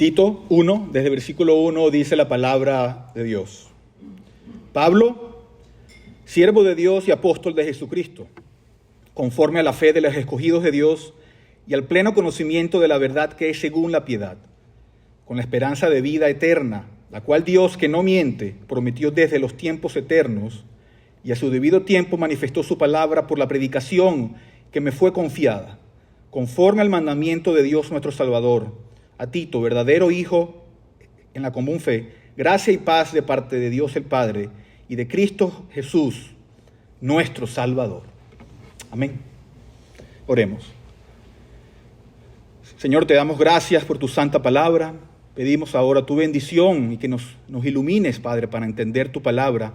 Tito 1, desde el versículo 1 dice la palabra de Dios. Pablo, siervo de Dios y apóstol de Jesucristo, conforme a la fe de los escogidos de Dios y al pleno conocimiento de la verdad que es según la piedad, con la esperanza de vida eterna, la cual Dios, que no miente, prometió desde los tiempos eternos, y a su debido tiempo manifestó su palabra por la predicación que me fue confiada, conforme al mandamiento de Dios nuestro Salvador. A Tito, verdadero hijo en la común fe, gracia y paz de parte de Dios el Padre y de Cristo Jesús, nuestro Salvador. Amén. Oremos. Señor, te damos gracias por tu santa palabra. Pedimos ahora tu bendición y que nos ilumines, Padre, para entender tu palabra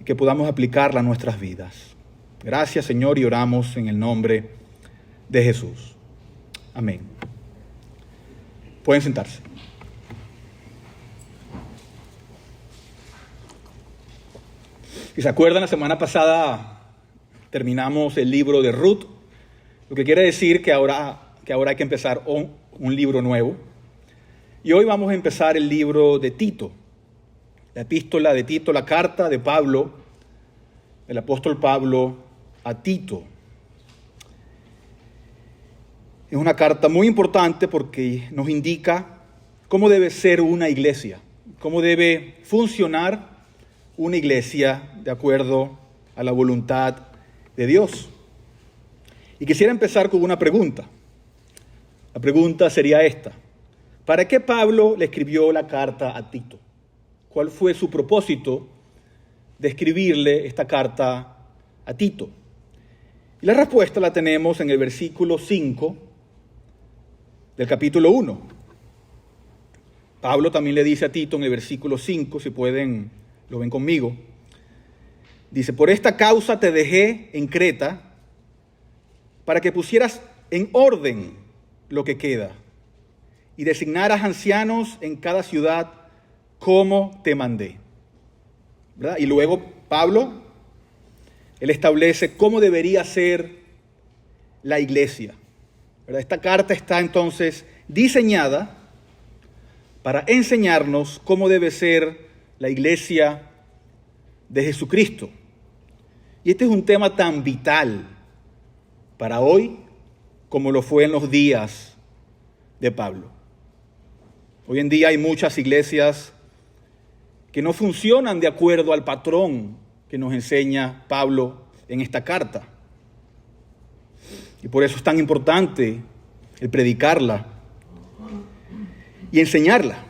y que podamos aplicarla a nuestras vidas. Gracias, Señor, y oramos en el nombre de Jesús. Amén. Pueden sentarse. Si se acuerdan, la semana pasada terminamos el libro de Ruth, lo que quiere decir que ahora hay que empezar un libro nuevo. Y hoy vamos a empezar el libro de Tito, la epístola de Tito, la carta de Pablo, del apóstol Pablo a Tito. Es una carta muy importante porque nos indica cómo debe ser una iglesia, cómo debe funcionar una iglesia de acuerdo a la voluntad de Dios. Y quisiera empezar con una pregunta. La pregunta sería esta: ¿para qué Pablo le escribió la carta a Tito? ¿Cuál fue su propósito de escribirle esta carta a Tito? Y la respuesta la tenemos en el versículo 5 del capítulo 1. Pablo también le dice a Tito en el versículo 5, si pueden, lo ven conmigo. Dice: por esta causa te dejé en Creta, para que pusieras en orden lo que queda y designaras ancianos en cada ciudad como te mandé. ¿Verdad? Y luego Pablo, él establece cómo debería ser la iglesia. ¿Verdad? Esta carta está entonces diseñada para enseñarnos cómo debe ser la iglesia de Jesucristo. Y este es un tema tan vital para hoy como lo fue en los días de Pablo. Hoy en día hay muchas iglesias que no funcionan de acuerdo al patrón que nos enseña Pablo en esta carta. Y por eso es tan importante el predicarla y enseñarla.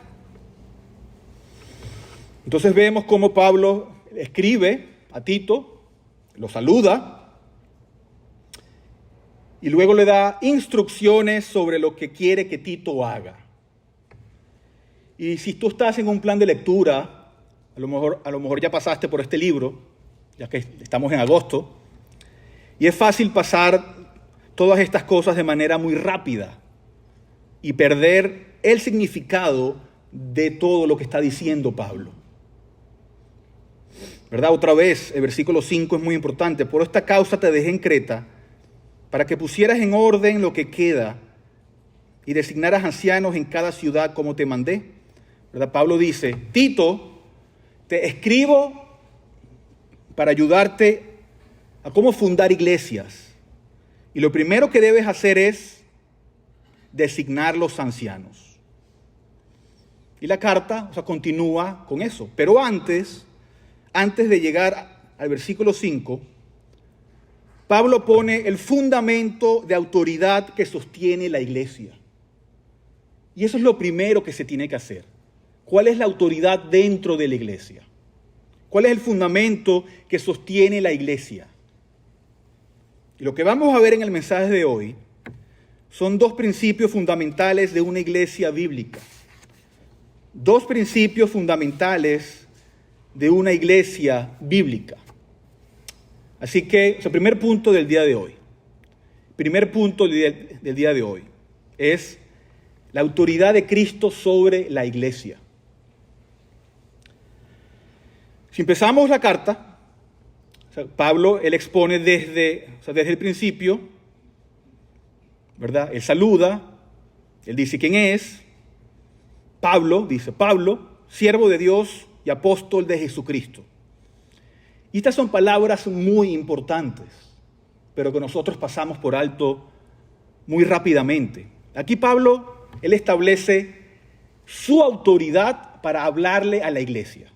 Entonces vemos cómo Pablo escribe a Tito, lo saluda y luego le da instrucciones sobre lo que quiere que Tito haga. Y si tú estás en un plan de lectura, a lo mejor ya pasaste por este libro, ya que estamos en agosto, y es fácil pasar todas estas cosas de manera muy rápida y perder el significado de todo lo que está diciendo Pablo. ¿Verdad? Otra vez, el versículo 5 es muy importante. Por esta causa te dejé en Creta, para que pusieras en orden lo que queda y designaras ancianos en cada ciudad como te mandé. ¿Verdad? Pablo dice: Tito, te escribo para ayudarte a cómo fundar iglesias. Y lo primero que debes hacer es designar los ancianos. Y la carta, continúa con eso. Pero antes de llegar al versículo 5, Pablo pone el fundamento de autoridad que sostiene la iglesia. Y eso es lo primero que se tiene que hacer. ¿Cuál es la autoridad dentro de la iglesia? ¿Cuál es el fundamento que sostiene la iglesia? Y lo que vamos a ver en el mensaje de hoy son dos principios fundamentales de una iglesia bíblica. Dos principios fundamentales de una iglesia bíblica. Así que, el primer punto del día de hoy. Primer punto del día de hoy es la autoridad de Cristo sobre la iglesia. Si empezamos la carta, Pablo, él expone desde el principio, ¿verdad? Él saluda, él dice quién es, Pablo, dice Pablo, siervo de Dios y apóstol de Jesucristo. Y estas son palabras muy importantes, pero que nosotros pasamos por alto muy rápidamente. Aquí Pablo, él establece su autoridad para hablarle a la iglesia.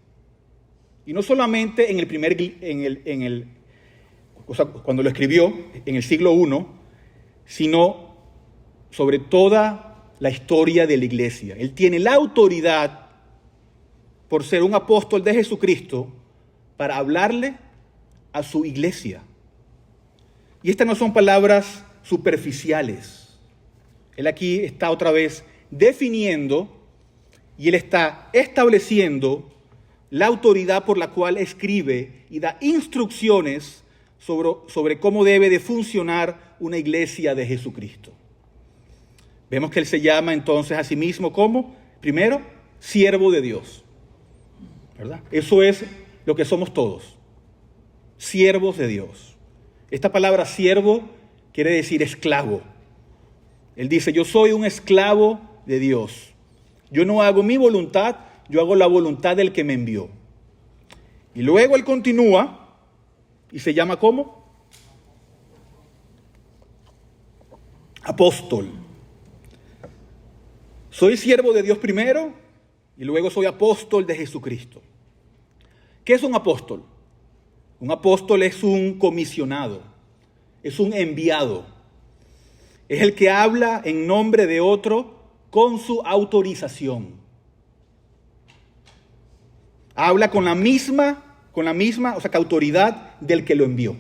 Y no solamente cuando lo escribió en el siglo I, sino sobre toda la historia de la iglesia. Él tiene la autoridad, por ser un apóstol de Jesucristo, para hablarle a su iglesia. Y estas no son palabras superficiales. Él aquí está otra vez definiendo y él está estableciendo la autoridad por la cual escribe y da instrucciones sobre cómo debe de funcionar una iglesia de Jesucristo. Vemos que él se llama entonces a sí mismo como, primero, siervo de Dios, ¿verdad? Eso es lo que somos todos, siervos de Dios. Esta palabra siervo quiere decir esclavo. Él dice, yo soy un esclavo de Dios. Yo no hago mi voluntad, yo hago la voluntad del que me envió. Y luego él continúa y se llama ¿cómo? Apóstol. Soy siervo de Dios primero y luego soy apóstol de Jesucristo. ¿Qué es un apóstol? Un apóstol es un comisionado, es un enviado. Es el que habla en nombre de otro con su autorización. Habla con la misma, que autoridad del que lo envió.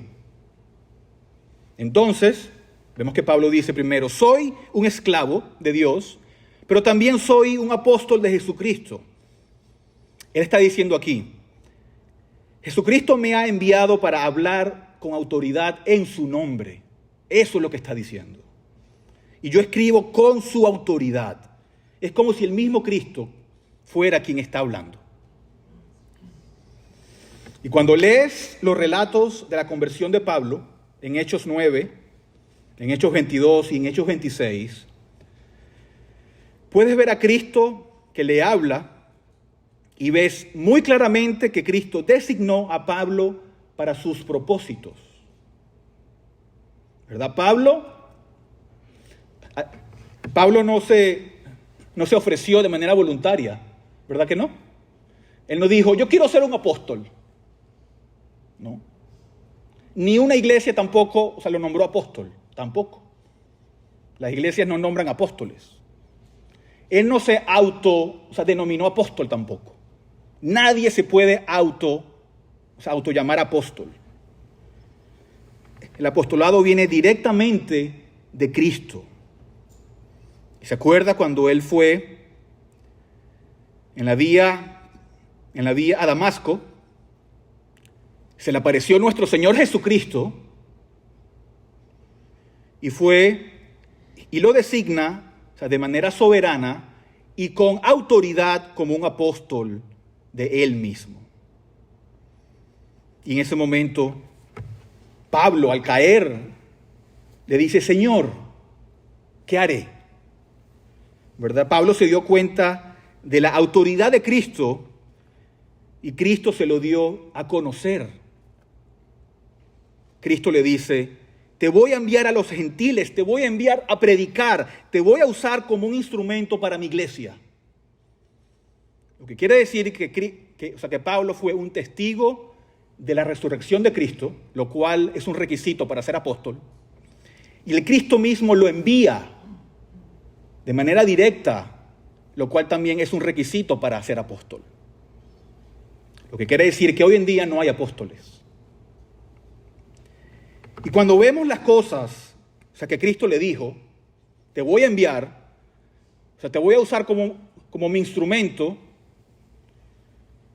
Entonces, vemos que Pablo dice primero, soy un esclavo de Dios, pero también soy un apóstol de Jesucristo. Él está diciendo aquí, Jesucristo me ha enviado para hablar con autoridad en su nombre. Eso es lo que está diciendo. Y yo escribo con su autoridad. Es como si el mismo Cristo fuera quien está hablando. Y cuando lees los relatos de la conversión de Pablo, en Hechos 9, en Hechos 22 y en Hechos 26, puedes ver a Cristo que le habla y ves muy claramente que Cristo designó a Pablo para sus propósitos. ¿Verdad? Pablo no se ofreció de manera voluntaria, ¿verdad que no? Él no dijo, yo quiero ser un apóstol. No. Ni una iglesia tampoco, lo nombró apóstol, tampoco. Las iglesias no nombran apóstoles. Él no se denominó apóstol tampoco. Nadie se puede autollamar apóstol. El apostolado viene directamente de Cristo. ¿Se acuerda cuando él fue en la vía a Damasco? Se le apareció nuestro Señor Jesucristo y lo designa, de manera soberana y con autoridad como un apóstol de él mismo. Y en ese momento, Pablo, al caer, le dice, Señor, ¿qué haré? ¿Verdad? Pablo se dio cuenta de la autoridad de Cristo y Cristo se lo dio a conocer. Cristo le dice, te voy a enviar a los gentiles, te voy a enviar a predicar, te voy a usar como un instrumento para mi iglesia. Lo que quiere decir que Pablo fue un testigo de la resurrección de Cristo, lo cual es un requisito para ser apóstol. Y el Cristo mismo lo envía de manera directa, lo cual también es un requisito para ser apóstol. Lo que quiere decir que hoy en día no hay apóstoles. Y cuando vemos las cosas, que Cristo le dijo, te voy a enviar, te voy a usar como mi instrumento,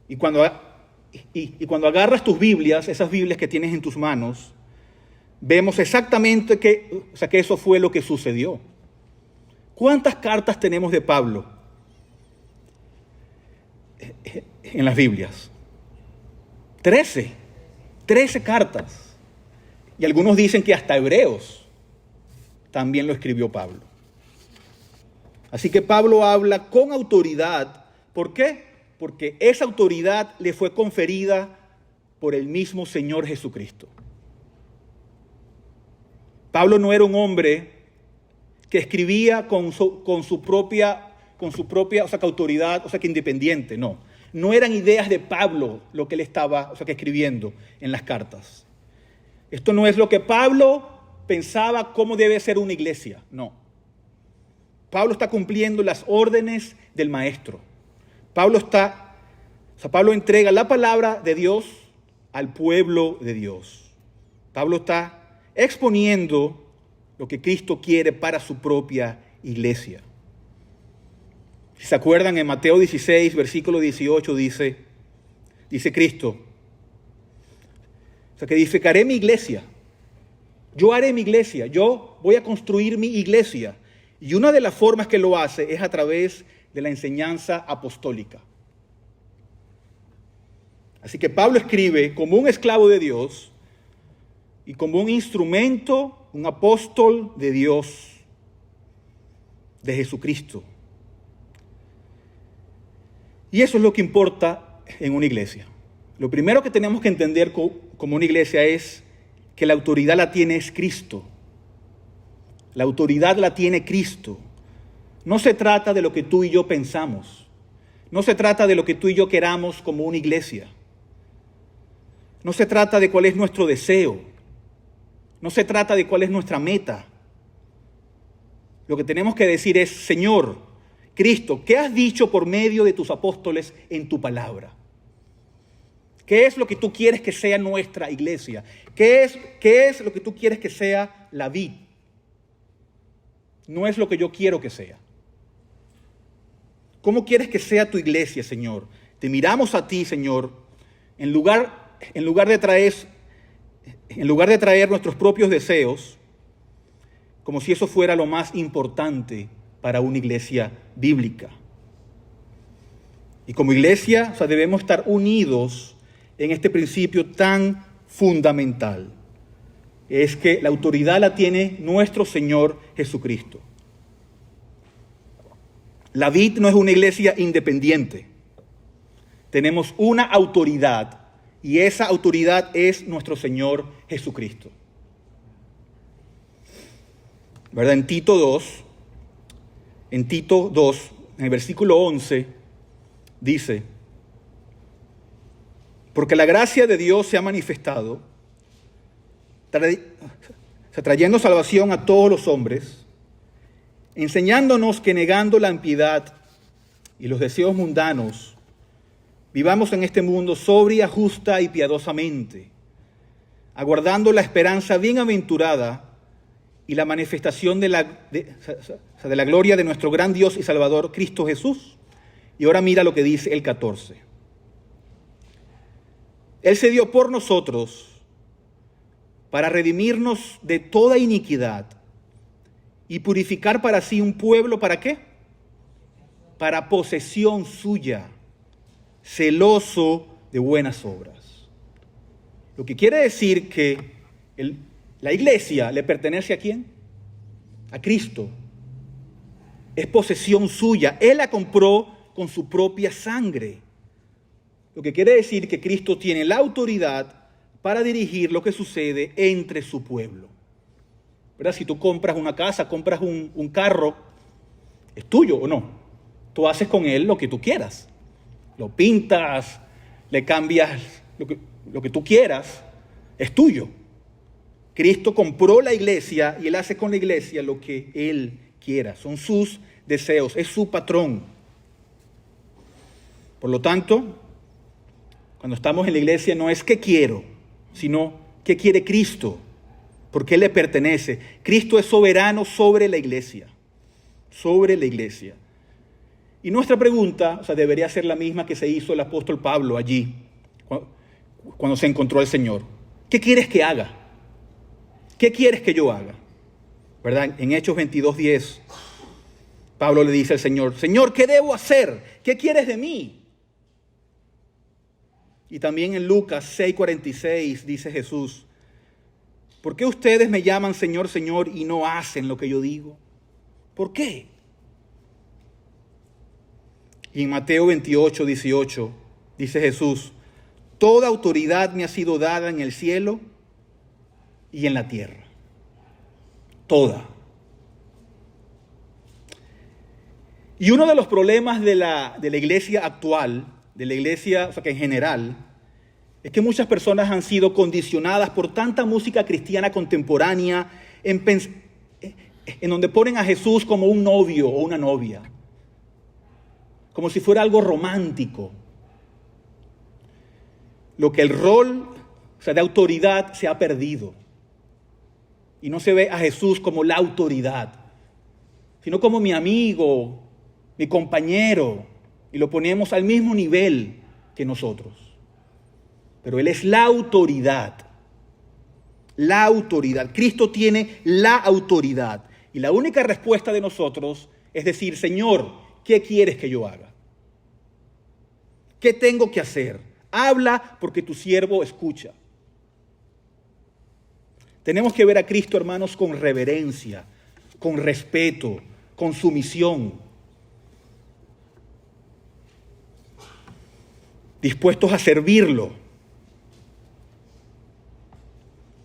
y cuando agarras tus Biblias, esas Biblias que tienes en tus manos, vemos exactamente que eso fue lo que sucedió. ¿Cuántas cartas tenemos de Pablo en las Biblias? 13 cartas. Y algunos dicen que hasta Hebreos también lo escribió Pablo. Así que Pablo habla con autoridad. ¿Por qué? Porque esa autoridad le fue conferida por el mismo Señor Jesucristo. Pablo no era un hombre que escribía con su propia, o sea, que autoridad, o sea, que independiente, no. No eran ideas de Pablo lo que él estaba, o sea, que escribiendo en las cartas. Esto no es lo que Pablo pensaba cómo debe ser una iglesia, no. Pablo está cumpliendo las órdenes del maestro. Pablo entrega la palabra de Dios al pueblo de Dios. Pablo está exponiendo lo que Cristo quiere para su propia iglesia. Si se acuerdan, en Mateo 16, versículo 18, dice Cristo, o sea, que edificaré mi iglesia. Yo haré mi iglesia, yo voy a construir mi iglesia. Y una de las formas que lo hace es a través de la enseñanza apostólica. Así que Pablo escribe como un esclavo de Dios y como un instrumento, un apóstol de Dios, de Jesucristo. Y eso es lo que importa en una iglesia. Lo primero que tenemos que entender como una iglesia es que la autoridad la tiene es Cristo. La autoridad la tiene Cristo. No se trata de lo que tú y yo pensamos. No se trata de lo que tú y yo queramos como una iglesia. No se trata de cuál es nuestro deseo. No se trata de cuál es nuestra meta. Lo que tenemos que decir es, Señor, Cristo, ¿qué has dicho por medio de tus apóstoles en tu palabra? ¿Qué es lo que tú quieres que sea nuestra iglesia? ¿Qué es lo que tú quieres que sea la vid? No es lo que yo quiero que sea. ¿Cómo quieres que sea tu iglesia, Señor? Te miramos a ti, Señor, en lugar de traer nuestros propios deseos, como si eso fuera lo más importante para una iglesia bíblica. Y como iglesia, debemos estar unidos en este principio tan fundamental. Es que la autoridad la tiene nuestro Señor Jesucristo. La vid no es una iglesia independiente. Tenemos una autoridad y esa autoridad es nuestro Señor Jesucristo. ¿Verdad? En Tito 2, en el versículo 11, dice, porque la gracia de Dios se ha manifestado, trayendo salvación a todos los hombres, enseñándonos que negando la impiedad y los deseos mundanos, vivamos en este mundo sobria, justa y piadosamente, aguardando la esperanza bienaventurada y la manifestación de la gloria de nuestro gran Dios y Salvador, Cristo Jesús. Y ahora mira lo que dice el 14. Él se dio por nosotros para redimirnos de toda iniquidad y purificar para sí un pueblo, ¿para qué? Para posesión suya, celoso de buenas obras. Lo que quiere decir que la iglesia le pertenece ¿a quién? A Cristo. Es posesión suya. Él la compró con su propia sangre. Lo que quiere decir que Cristo tiene la autoridad para dirigir lo que sucede entre su pueblo. ¿Verdad? Si tú compras una casa, compras un carro, ¿es tuyo o no? Tú haces con él lo que tú quieras. Lo pintas, le cambias lo que tú quieras, es tuyo. Cristo compró la iglesia y Él hace con la iglesia lo que Él quiera. Son sus deseos, es su patrón. Por lo tanto, cuando estamos en la iglesia no es qué quiero, sino qué quiere Cristo, porque Él le pertenece. Cristo es soberano sobre la iglesia, sobre la iglesia. Y nuestra pregunta, debería ser la misma que se hizo el apóstol Pablo allí, cuando se encontró al Señor. ¿Qué quieres que haga? ¿Qué quieres que yo haga? ¿Verdad? En Hechos 22:10, Pablo le dice al Señor, Señor, ¿qué debo hacer? ¿Qué quieres de mí? Y también en Lucas 6:46 dice Jesús, ¿por qué ustedes me llaman Señor, Señor y no hacen lo que yo digo? ¿Por qué? Y en Mateo 28, 18, dice Jesús: toda autoridad me ha sido dada en el cielo y en la tierra. Toda. Y uno de los problemas de la iglesia actual, de la iglesia, o sea, que en general, es que muchas personas han sido condicionadas por tanta música cristiana contemporánea en donde ponen a Jesús como un novio o una novia, como si fuera algo romántico. Lo que el rol, o sea, de autoridad se ha perdido. Y no se ve a Jesús como la autoridad, sino como mi amigo, mi compañero, y lo ponemos al mismo nivel que nosotros. Pero Él es la autoridad. La autoridad. Cristo tiene la autoridad. Y la única respuesta de nosotros es decir: Señor, ¿qué quieres que yo haga? ¿Qué tengo que hacer? Habla, porque tu siervo escucha. Tenemos que ver a Cristo, hermanos, con reverencia, con respeto, con sumisión. Dispuestos a servirlo.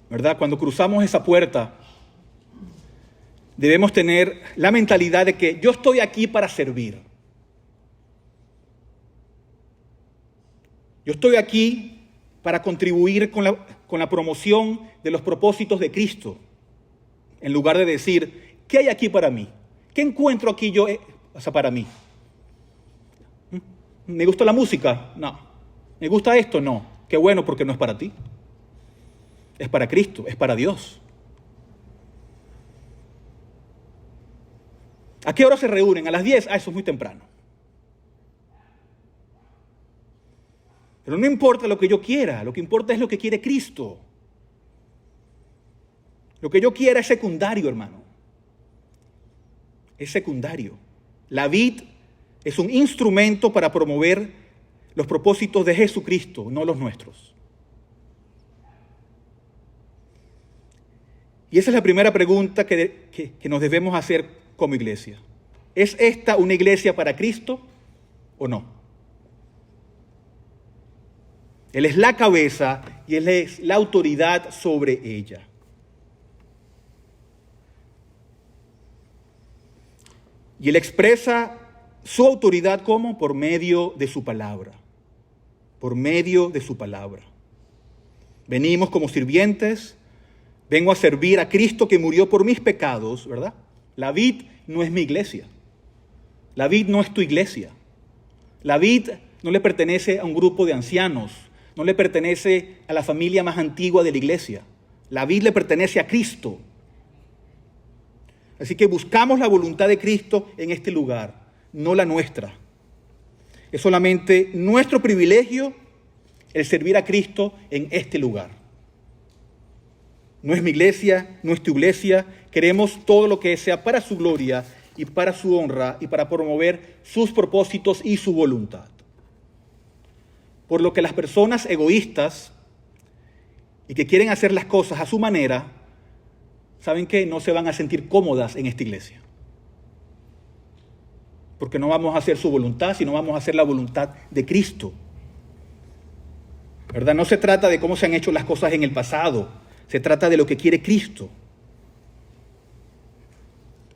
¿Verdad? Cuando cruzamos esa puerta, debemos tener la mentalidad de que yo estoy aquí para servir. Yo estoy aquí para contribuir con la promoción de los propósitos de Cristo, en lugar de decir: ¿qué hay aquí para mí? ¿Qué encuentro aquí yo para mí? ¿Me gusta la música? No. ¿Me gusta esto? No. Qué bueno, porque no es para ti. Es para Cristo, es para Dios. ¿A qué hora se reúnen? ¿A las 10? Eso es muy temprano. Pero no importa lo que yo quiera, lo que importa es lo que quiere Cristo. Lo que yo quiera es secundario, hermano. Es secundario. La vid es un instrumento para promover los propósitos de Jesucristo, no los nuestros. Y esa es la primera pregunta que nos debemos hacer como iglesia. ¿Es esta una iglesia para Cristo o no? Él es la cabeza y Él es la autoridad sobre ella. Y Él expresa su autoridad ¿cómo? Por medio de su palabra. Por medio de su palabra. Venimos como sirvientes. Vengo a servir a Cristo que murió por mis pecados, ¿verdad? La vid no es mi iglesia. La vid no es tu iglesia. La vid no le pertenece a un grupo de ancianos. No le pertenece a la familia más antigua de la iglesia. La vid le pertenece a Cristo. Así que buscamos la voluntad de Cristo en este lugar, no la nuestra. Es solamente nuestro privilegio el servir a Cristo en este lugar. No es mi iglesia, no es tu iglesia. Queremos todo lo que sea para su gloria y para su honra y para promover sus propósitos y su voluntad. Por lo que las personas egoístas y que quieren hacer las cosas a su manera, ¿saben qué? No se van a sentir cómodas en esta iglesia. Porque no vamos a hacer su voluntad, sino vamos a hacer la voluntad de Cristo. ¿Verdad? No se trata de cómo se han hecho las cosas en el pasado. Se trata de lo que quiere Cristo.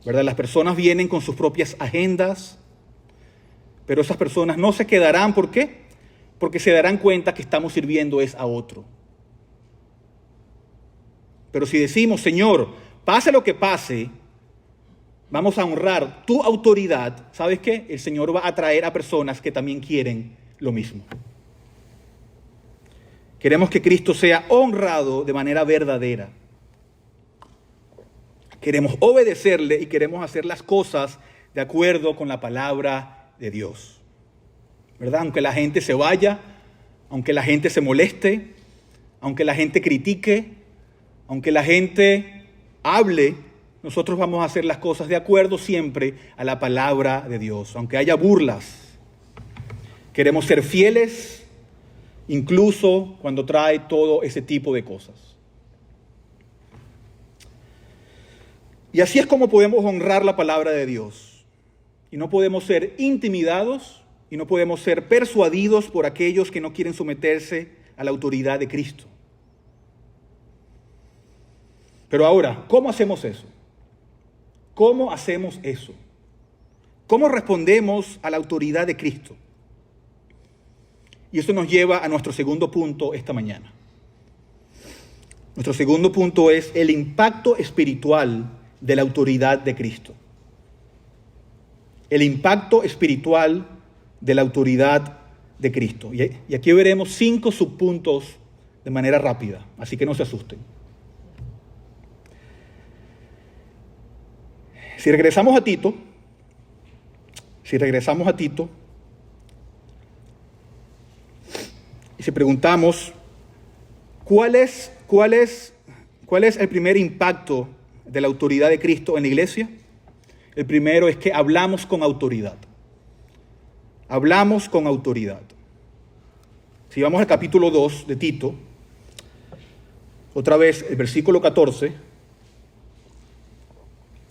¿Verdad? Las personas vienen con sus propias agendas, pero esas personas no se quedarán. ¿Por qué? Porque se darán cuenta que estamos sirviendo es a otro. Pero si decimos: Señor, pase lo que pase, vamos a honrar tu autoridad, ¿sabes qué? El Señor va a atraer a personas que también quieren lo mismo. Queremos que Cristo sea honrado de manera verdadera. Queremos obedecerle y queremos hacer las cosas de acuerdo con la palabra de Dios. ¿Verdad? Aunque la gente se vaya, aunque la gente se moleste, aunque la gente critique, aunque la gente hable, nosotros vamos a hacer las cosas de acuerdo siempre a la palabra de Dios. Aunque haya burlas, queremos ser fieles, incluso cuando trae todo ese tipo de cosas. Y así es como podemos honrar la palabra de Dios. Y no podemos ser intimidados y no podemos ser persuadidos por aquellos que no quieren someterse a la autoridad de Cristo. Pero ahora, ¿cómo hacemos eso? ¿Cómo hacemos eso? ¿Cómo respondemos a la autoridad de Cristo? Y eso nos lleva a nuestro segundo punto esta mañana. Nuestro segundo punto es el impacto espiritual de la autoridad de Cristo. El impacto espiritual de la autoridad de Cristo. Y aquí veremos 5 subpuntos de manera rápida, así que no se asusten. Si regresamos a Tito, y si preguntamos, ¿cuál es el primer impacto de la autoridad de Cristo en la iglesia? El primero es que hablamos con autoridad. Hablamos con autoridad. Si vamos al capítulo 2 de Tito, otra vez el versículo 14,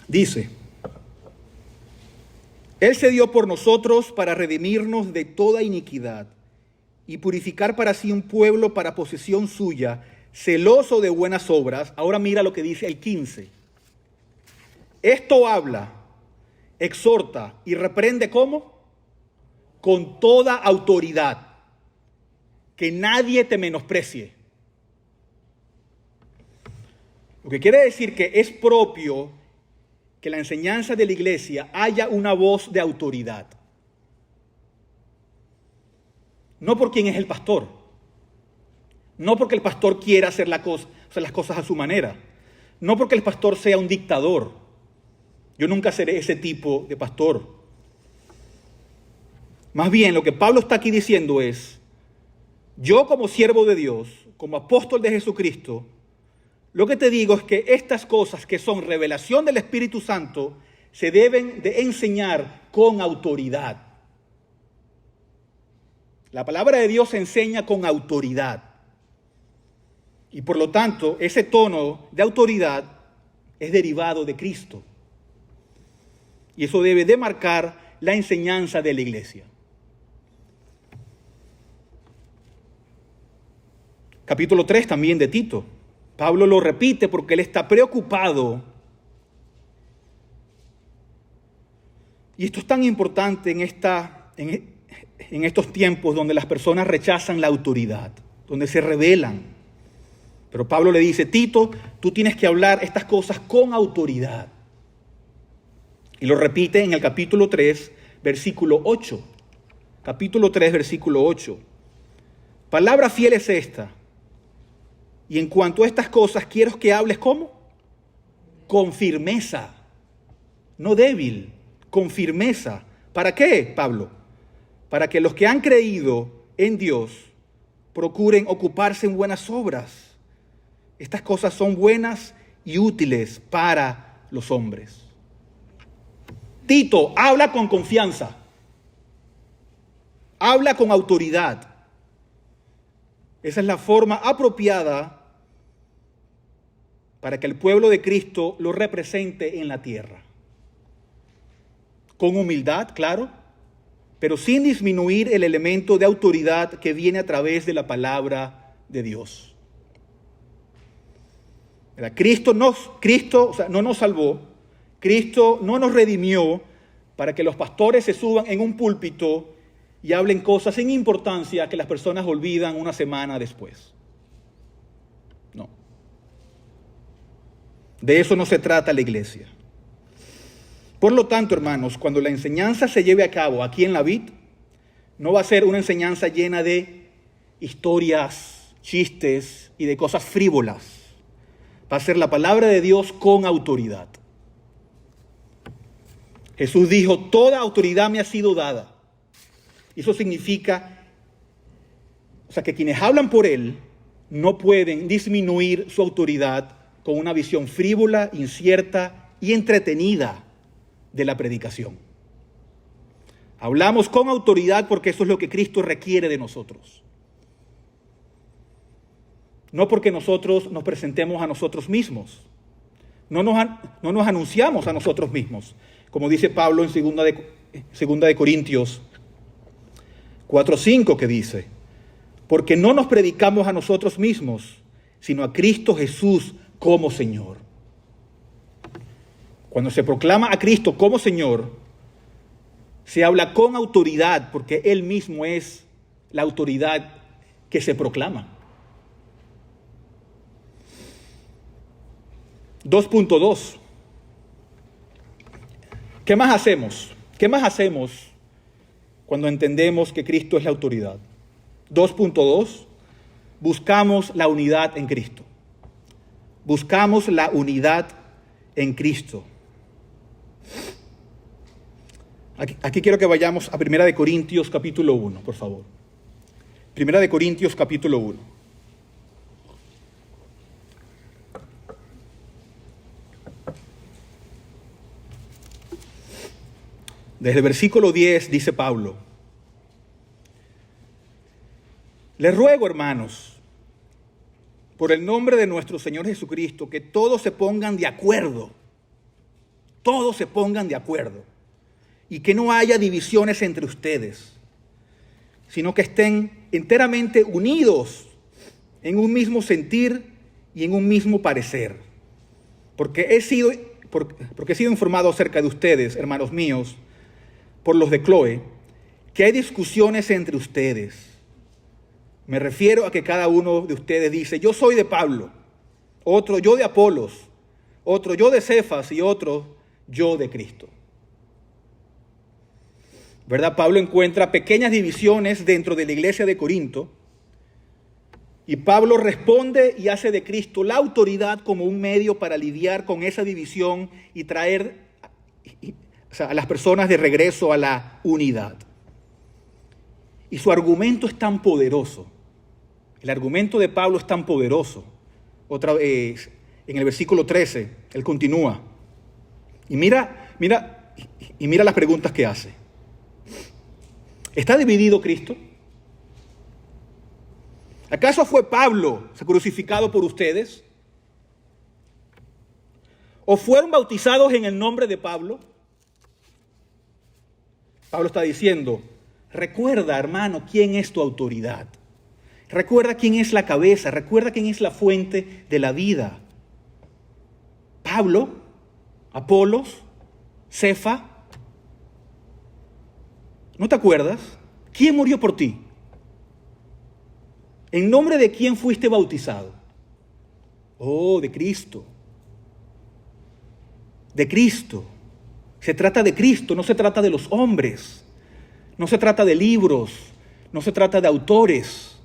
dice: Él se dio por nosotros para redimirnos de toda iniquidad y purificar para sí un pueblo para posesión suya, celoso de buenas obras. Ahora mira lo que dice el 15. Esto habla, exhorta y reprende ¿cómo? Con toda autoridad. Que nadie te menosprecie. Lo que quiere decir que es propio que la enseñanza de la iglesia haya una voz de autoridad. No por quién es el pastor. No porque el pastor quiera hacer las cosas a su manera. No porque el pastor sea un dictador. Yo nunca seré ese tipo de pastor. Más bien, lo que Pablo está aquí diciendo es, yo como siervo de Dios, como apóstol de Jesucristo, lo que te digo es que estas cosas que son revelación del Espíritu Santo se deben de enseñar con autoridad. La palabra de Dios se enseña con autoridad. Y por lo tanto, ese tono de autoridad es derivado de Cristo. Y eso debe de marcar la enseñanza de la iglesia. Capítulo 3 también de Tito. Pablo lo repite porque él está preocupado. Y esto es tan importante en estos tiempos donde las personas rechazan la autoridad, donde se rebelan. Pero Pablo le dice, Tito, tú tienes que hablar estas cosas con autoridad. Y lo repite en el capítulo 3, versículo 8. Capítulo 3, versículo 8. Palabra fiel es esta. Y en cuanto a estas cosas, quiero que hables ¿cómo? Con firmeza. No débil, con firmeza. ¿Para qué, Pablo? Para que los que han creído en Dios procuren ocuparse en buenas obras. Estas cosas son buenas y útiles para los hombres. Tito, habla con confianza. Habla con autoridad. Esa es la forma apropiada para que el pueblo de Cristo lo represente en la tierra. Con humildad, claro, pero sin disminuir el elemento de autoridad que viene a través de la palabra de Dios. Cristo no nos salvó, Cristo no nos redimió para que los pastores se suban en un púlpito y hablen cosas sin importancia que las personas olvidan una semana después. No. De eso no se trata la iglesia. Por lo tanto, hermanos, cuando la enseñanza se lleve a cabo aquí en la vid, no va a ser una enseñanza llena de historias, chistes y de cosas frívolas. Va a ser la palabra de Dios con autoridad. Jesús dijo, toda autoridad me ha sido dada. Eso significa, que quienes hablan por Él no pueden disminuir su autoridad con una visión frívola, incierta y entretenida de la predicación. Hablamos con autoridad porque eso es lo que Cristo requiere de nosotros. No porque nosotros nos presentemos a nosotros mismos. No nos anunciamos a nosotros mismos. Como dice Pablo en segunda de Corintios, 4:5 que dice, porque no nos predicamos a nosotros mismos, sino a Cristo Jesús como Señor. Cuando se proclama a Cristo como Señor, se habla con autoridad, porque Él mismo es la autoridad que se proclama. 2.2. ¿Qué más hacemos? ¿Qué más hacemos cuando entendemos que Cristo es la autoridad? 2.2. Buscamos la unidad en Cristo. Buscamos la unidad en Cristo. Aquí quiero que vayamos a 1 Corintios capítulo 1, por favor. 1 Corintios capítulo 1. Desde el versículo 10 dice Pablo: les ruego, hermanos, por el nombre de nuestro Señor Jesucristo, que todos se pongan de acuerdo. Todos se pongan de acuerdo. Y que no haya divisiones entre ustedes, sino que estén enteramente unidos en un mismo sentir y en un mismo parecer. Porque he sido informado acerca de ustedes, hermanos míos, por los de Cloé, que hay discusiones entre ustedes. Me refiero a que cada uno de ustedes dice, yo soy de Pablo, otro yo de Apolos, otro yo de Cefas y otro yo de Cristo. ¿Verdad? Pablo encuentra pequeñas divisiones dentro de la iglesia de Corinto y Pablo responde y hace de Cristo la autoridad como un medio para lidiar con esa división y traer a las personas de regreso a la unidad. Y su argumento es tan poderoso. El argumento de Pablo es tan poderoso. Otra vez, en el versículo 13, él continúa. Y mira las preguntas que hace. ¿Está dividido Cristo? ¿Acaso fue Pablo crucificado por ustedes? ¿O fueron bautizados en el nombre de Pablo? Pablo está diciendo, recuerda, hermano, quién es tu autoridad. Recuerda quién es la cabeza, recuerda quién es la fuente de la vida. Pablo, Apolos, Cefa. ¿No te acuerdas? ¿Quién murió por ti? ¿En nombre de quién fuiste bautizado? Oh, de Cristo. De Cristo. Se trata de Cristo, no se trata de los hombres. No se trata de libros, no se trata de autores.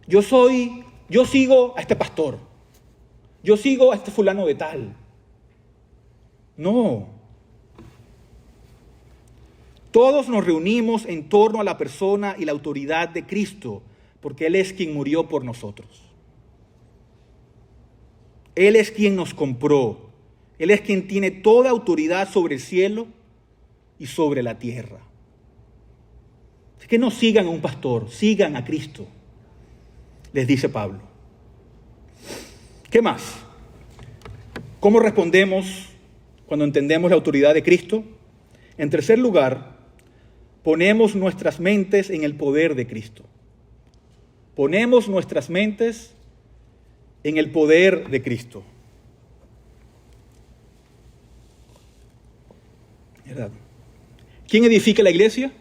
Yo sigo a este pastor. Yo sigo a este fulano de tal. No. Todos nos reunimos en torno a la persona y la autoridad de Cristo, porque Él es quien murió por nosotros. Él es quien nos compró. Él es quien tiene toda autoridad sobre el cielo y sobre la tierra. Así que no sigan a un pastor, sigan a Cristo, les dice Pablo. ¿Qué más? ¿Cómo respondemos cuando entendemos la autoridad de Cristo? En tercer lugar, ponemos nuestras mentes en el poder de Cristo. Ponemos nuestras mentes en el poder de Cristo. ¿Verdad? ¿Quién edifica la iglesia?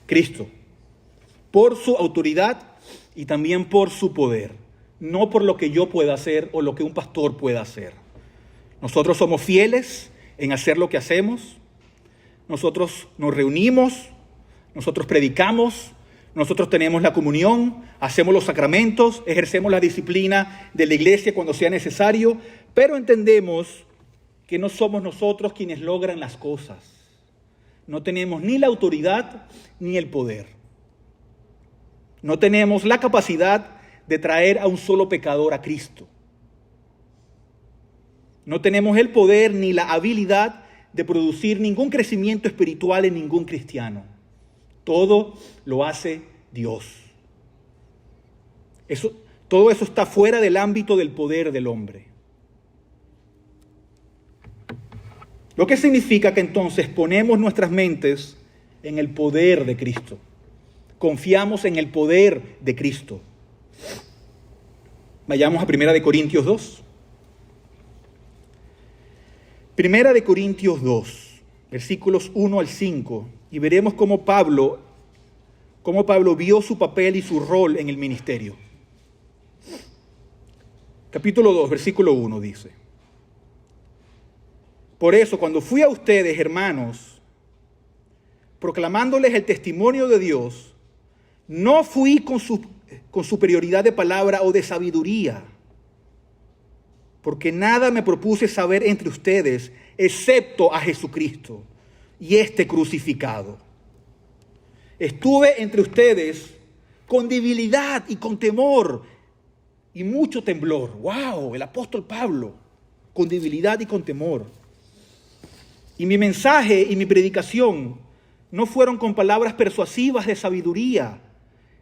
Cristo. Por su autoridad y también por su poder. No por lo que yo pueda hacer o lo que un pastor pueda hacer. Nosotros somos fieles en hacer lo que hacemos. Nosotros nos reunimos, nosotros predicamos, nosotros tenemos la comunión, hacemos los sacramentos, ejercemos la disciplina de la iglesia cuando sea necesario, pero entendemos que no somos nosotros quienes logran las cosas. No tenemos ni la autoridad ni el poder. No tenemos la capacidad de traer a un solo pecador a Cristo. No tenemos el poder ni la habilidad de producir ningún crecimiento espiritual en ningún cristiano. Todo lo hace Dios. Todo eso está fuera del ámbito del poder del hombre. Lo que significa que entonces ponemos nuestras mentes en el poder de Cristo. Confiamos en el poder de Cristo. Vayamos a 1 Corintios 2. 1 Corintios 2, versículos 1 al 5, y veremos cómo Pablo vio su papel y su rol en el ministerio. Capítulo 2, versículo 1 dice: Por eso, cuando fui a ustedes, hermanos, proclamándoles el testimonio de Dios, no fui con superioridad de palabra o de sabiduría, porque nada me propuse saber entre ustedes, excepto a Jesucristo y este crucificado. Estuve entre ustedes con debilidad y con temor y mucho temblor. ¡Wow! El apóstol Pablo, con debilidad y con temor. Y mi mensaje y mi predicación no fueron con palabras persuasivas de sabiduría,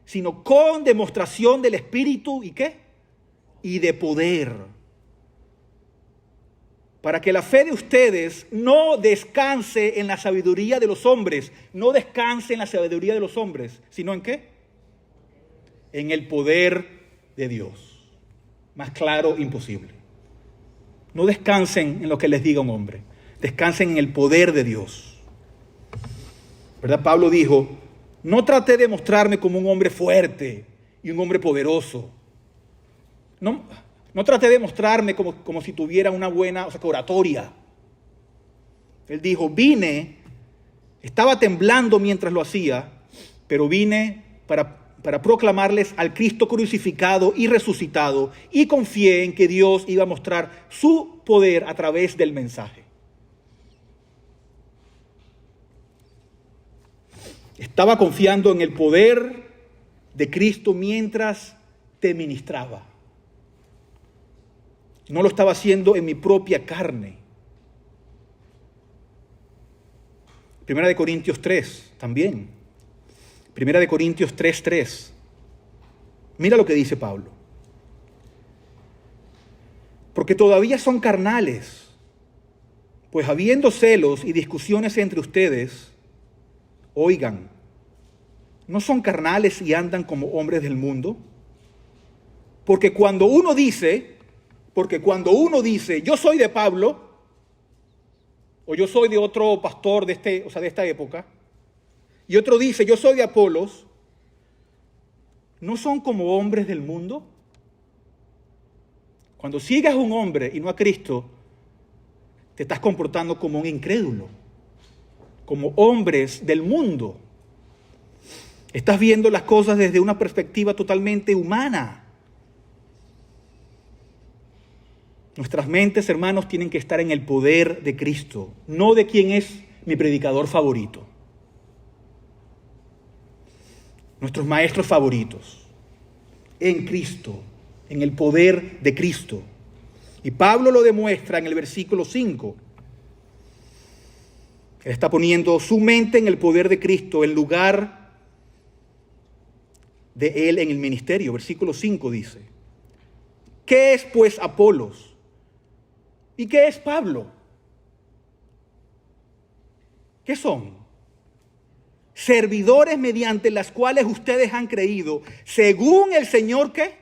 sino con demostración del Espíritu, ¿y qué? Y de poder. Para que la fe de ustedes no descanse en la sabiduría de los hombres, no descanse en la sabiduría de los hombres, sino ¿en qué? En el poder de Dios. Más claro, imposible. No descansen en lo que les diga un hombre, descansen en el poder de Dios. ¿Verdad? Pablo dijo: no traté de mostrarme como un hombre fuerte y un hombre poderoso. No traté de mostrarme como si tuviera una buena oratoria. Él dijo: estaba temblando mientras lo hacía, pero vine para proclamarles al Cristo crucificado y resucitado, y confié en que Dios iba a mostrar su poder a través del mensaje. Estaba confiando en el poder de Cristo mientras te ministraba. No lo estaba haciendo en mi propia carne. 1 Corintios 3 también. 1 Corintios 3:3. Mira lo que dice Pablo. Porque todavía son carnales, pues habiendo celos y discusiones entre ustedes, oigan, ¿no son carnales y andan como hombres del mundo? Porque cuando uno dice, yo soy de Pablo, o yo soy de otro pastor de esta época, y otro dice, yo soy de Apolos, ¿no son como hombres del mundo? Cuando sigas a un hombre y no a Cristo, te estás comportando como un incrédulo, como hombres del mundo. Estás viendo las cosas desde una perspectiva totalmente humana. Nuestras mentes, hermanos, tienen que estar en el poder de Cristo, no de quien es mi predicador favorito. Nuestros maestros favoritos, en Cristo, en el poder de Cristo. Y Pablo lo demuestra en el versículo 5. Él está poniendo su mente en el poder de Cristo en lugar de él en el ministerio. Versículo 5 dice: ¿qué es pues Apolos? ¿Y qué es Pablo? ¿Qué son? Servidores mediante las cuales ustedes han creído, según el Señor que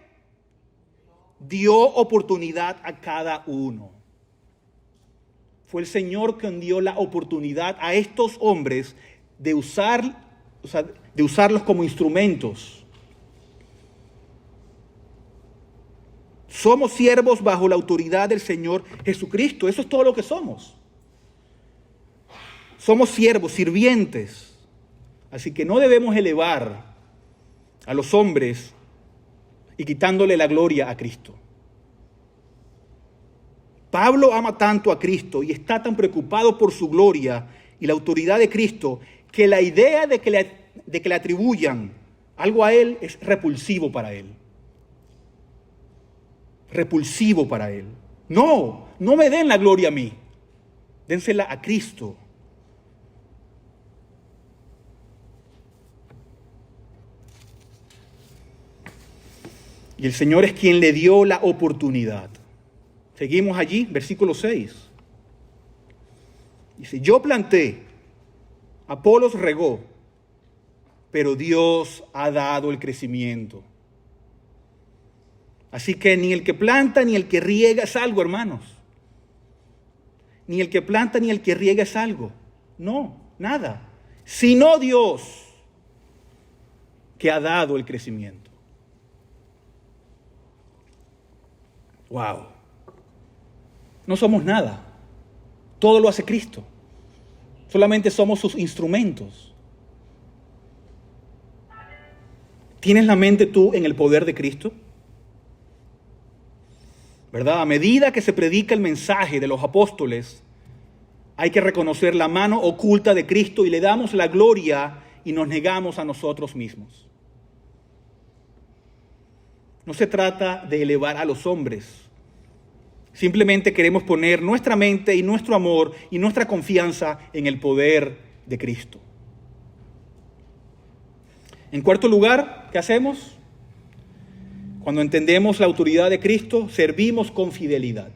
dio oportunidad a cada uno. Fue el Señor quien dio la oportunidad a estos hombres de usarlos como instrumentos. Somos siervos bajo la autoridad del Señor Jesucristo. Eso es todo lo que somos. Somos siervos, sirvientes. Así que no debemos elevar a los hombres y quitándole la gloria a Cristo. Pablo ama tanto a Cristo y está tan preocupado por su gloria y la autoridad de Cristo que la idea de que le atribuyan algo a él es repulsivo para él. Repulsivo para él. No me den la gloria a mí. Dénsela a Cristo. Y el Señor es quien le dio la oportunidad. Seguimos allí, versículo 6. Dice: yo planté, Apolos regó, pero Dios ha dado el crecimiento. Así que ni el que planta ni el que riega es algo, hermanos. Ni el que planta ni el que riega es algo. No, nada. Sino Dios que ha dado el crecimiento. Wow. No somos nada. Todo lo hace Cristo. Solamente somos sus instrumentos. ¿Tienes la mente tú en el poder de Cristo? ¿Verdad? A medida que se predica el mensaje de los apóstoles, hay que reconocer la mano oculta de Cristo y le damos la gloria y nos negamos a nosotros mismos. No se trata de elevar a los hombres. Simplemente queremos poner nuestra mente y nuestro amor y nuestra confianza en el poder de Cristo. En cuarto lugar, ¿qué hacemos? Cuando entendemos la autoridad de Cristo, servimos con fidelidad.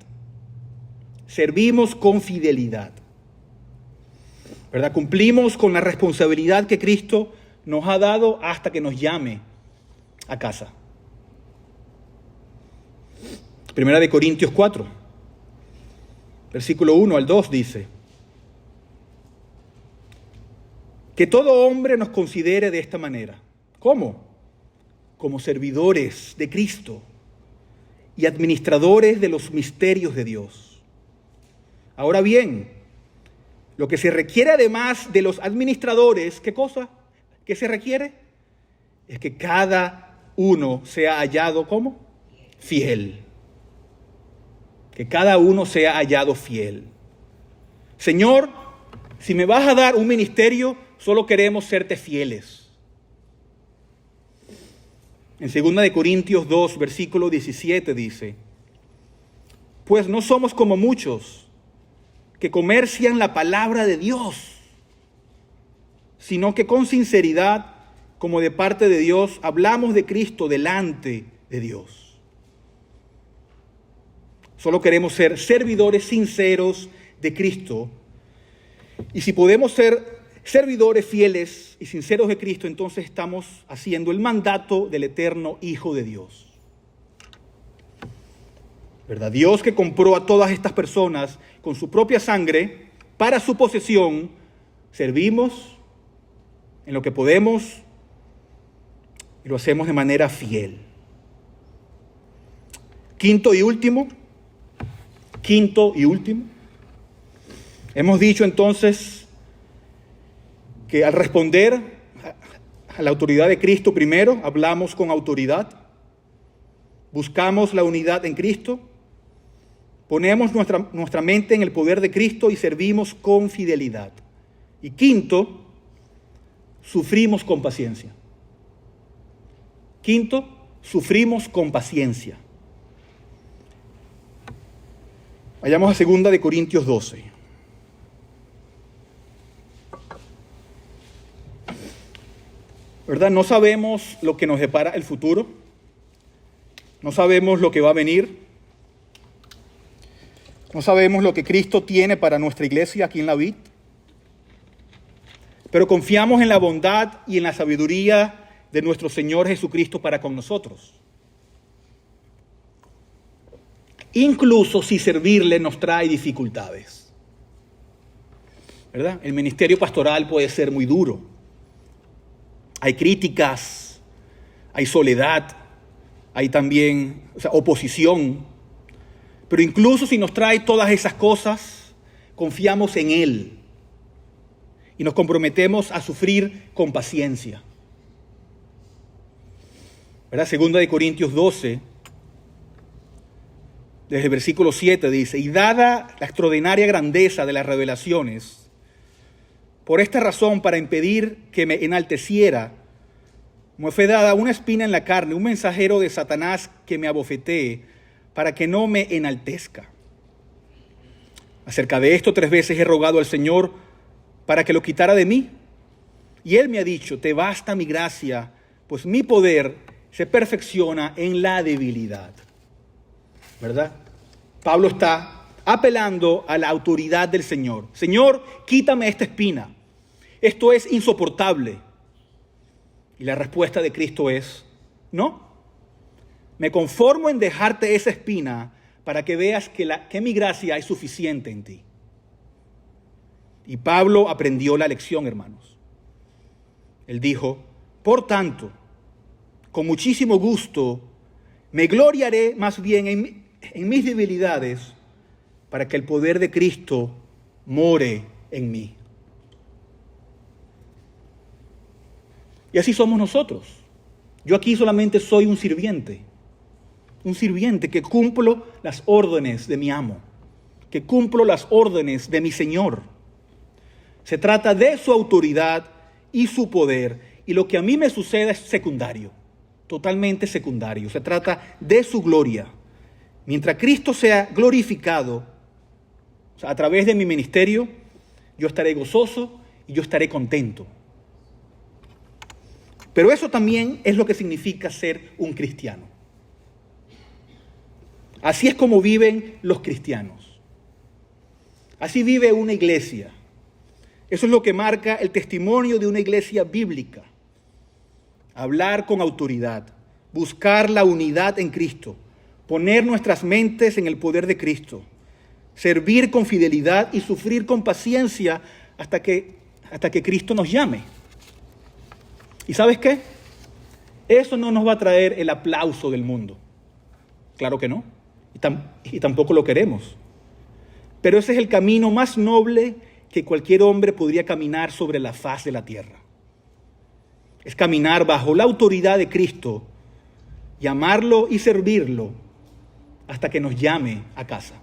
Servimos con fidelidad. ¿Verdad? Cumplimos con la responsabilidad que Cristo nos ha dado hasta que nos llame a casa. Primera de Corintios 4, versículo 1 al 2 dice: que todo hombre nos considere de esta manera. ¿Cómo? Como servidores de Cristo y administradores de los misterios de Dios. Ahora bien, lo que se requiere además de los administradores, ¿qué cosa? ¿Qué se requiere? Es que cada uno sea hallado ¿cómo? Fiel. Que cada uno sea hallado fiel. Señor, si me vas a dar un ministerio, solo queremos serte fieles. En 2 Corintios 2, versículo 17 dice: pues no somos como muchos que comercian la palabra de Dios, sino que con sinceridad, como de parte de Dios, hablamos de Cristo delante de Dios. Solo queremos ser servidores sinceros de Cristo. Y si podemos ser servidores fieles y sinceros de Cristo, entonces estamos haciendo el mandato del eterno Hijo de Dios. ¿Verdad? Dios que compró a todas estas personas con su propia sangre para su posesión, servimos en lo que podemos y lo hacemos de manera fiel. Quinto y último, hemos dicho entonces que al responder a la autoridad de Cristo primero, hablamos con autoridad, buscamos la unidad en Cristo, ponemos nuestra mente en el poder de Cristo y servimos con fidelidad. Y quinto, sufrimos con paciencia. Sufrimos con paciencia. Vayamos a 2 Corintios 12. ¿Verdad? No sabemos lo que nos depara el futuro. No sabemos lo que va a venir. No sabemos lo que Cristo tiene para nuestra iglesia aquí en la vid. Pero confiamos en la bondad y en la sabiduría de nuestro Señor Jesucristo para con nosotros. Incluso si servirle nos trae dificultades. ¿Verdad? El ministerio pastoral puede ser muy duro. Hay críticas, hay soledad, hay también oposición. Pero incluso si nos trae todas esas cosas, confiamos en Él y nos comprometemos a sufrir con paciencia. ¿Verdad? 2 Corintios 12, desde el versículo 7 dice: y dada la extraordinaria grandeza de las revelaciones, por esta razón, para impedir que me enalteciera, me fue dada una espina en la carne, un mensajero de Satanás que me abofetee, para que no me enaltezca. Acerca de esto 3 veces he rogado al Señor para que lo quitara de mí. Y Él me ha dicho: te basta mi gracia, pues mi poder se perfecciona en la debilidad. ¿Verdad? Pablo está apelando a la autoridad del Señor. Señor, quítame esta espina. Esto es insoportable. Y la respuesta de Cristo es, no. Me conformo en dejarte esa espina para que veas que mi gracia es suficiente en ti. Y Pablo aprendió la lección, hermanos. Él dijo, por tanto, con muchísimo gusto, me gloriaré más bien en mis debilidades para que el poder de Cristo more en mí. Y así somos nosotros. Yo aquí solamente soy un sirviente que cumplo las órdenes de mi amo, que cumplo las órdenes de mi Señor. Se trata de su autoridad y su poder, y lo que a mí me suceda es secundario, totalmente secundario. Se trata de su gloria. Mientras Cristo sea glorificado, o sea, a través de mi ministerio, yo estaré gozoso y yo estaré contento. Pero eso también es lo que significa ser un cristiano. Así es como viven los cristianos. Así vive una iglesia. Eso es lo que marca el testimonio de una iglesia bíblica. Hablar con autoridad, buscar la unidad en Cristo, poner nuestras mentes en el poder de Cristo, servir con fidelidad y sufrir con paciencia hasta que Cristo nos llame. ¿Y sabes qué? Eso no nos va a traer el aplauso del mundo. Claro que no. Y tampoco lo queremos. Pero ese es el camino más noble que cualquier hombre podría caminar sobre la faz de la tierra. Es caminar bajo la autoridad de Cristo y amarlo y servirlo hasta que nos llame a casa.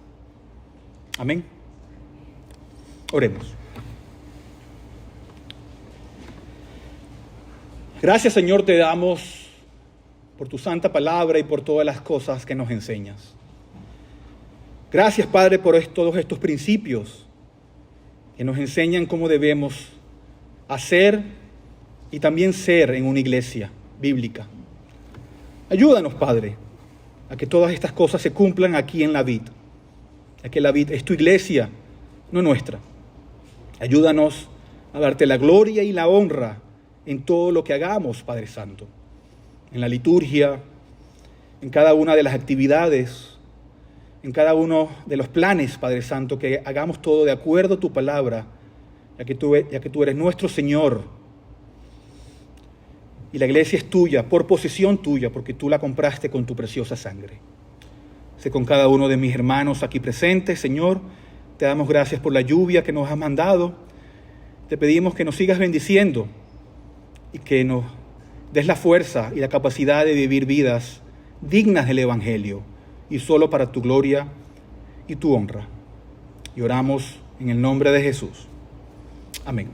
Amén. Oremos. Gracias, Señor, te damos por tu santa palabra y por todas las cosas que nos enseñas. Gracias, Padre, por todos estos principios que nos enseñan cómo debemos hacer y también ser en una iglesia bíblica. Ayúdanos, Padre, a que todas estas cosas se cumplan aquí en la vid, a que la vid es tu iglesia, no nuestra. Ayúdanos a darte la gloria y la honra en todo lo que hagamos, Padre Santo, en la liturgia, en cada una de las actividades, en cada uno de los planes, Padre Santo, que hagamos todo de acuerdo a tu palabra, ya que tú eres nuestro Señor. Y la iglesia es tuya, por posesión tuya, porque tú la compraste con tu preciosa sangre. Sé con cada uno de mis hermanos aquí presentes, Señor, te damos gracias por la lluvia que nos has mandado. Te pedimos que nos sigas bendiciendo y que nos des la fuerza y la capacidad de vivir vidas dignas del Evangelio y solo para tu gloria y tu honra. Y oramos en el nombre de Jesús. Amén.